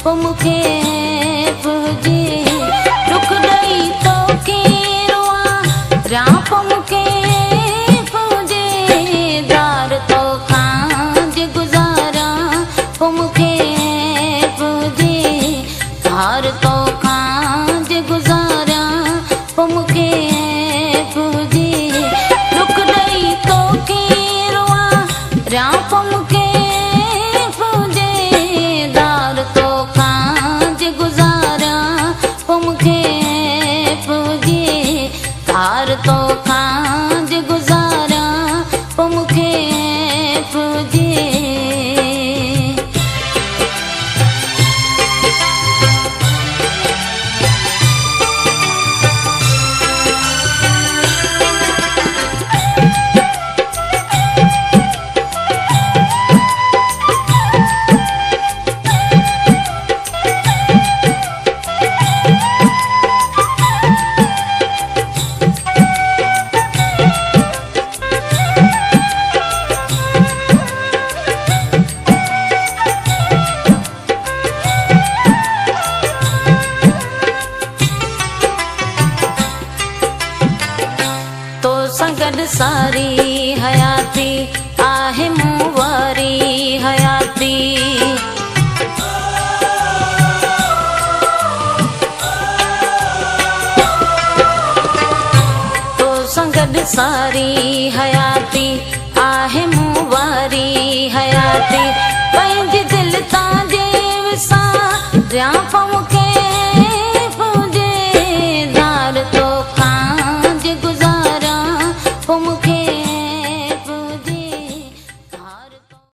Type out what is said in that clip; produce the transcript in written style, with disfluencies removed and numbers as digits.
पोइ मूंखे पुजे दुख ॾेई तोखे रोआं रां पोइ मूंखे पुजे दार तोखां जे गुज़ारां पोइ मूंखे पुजे दार तोखां जे गुज़ारां पोइ मूंखे पुजे दुख ॾेई तोखे रोआं रां पोइ मूंखे पुजे दार तोखां जे गुज़ारां पोइ मूंखे पुजे दार तोखां जे गुज़ारां पोइ मूंखे पुजे गॾु सारी हयाती आहे मूं वारी हयाती तोसां गॾु सारी हयाती आहे मूं वारी हयाती पंहिंजे दिलि तां जे विसां पोइ मूंखे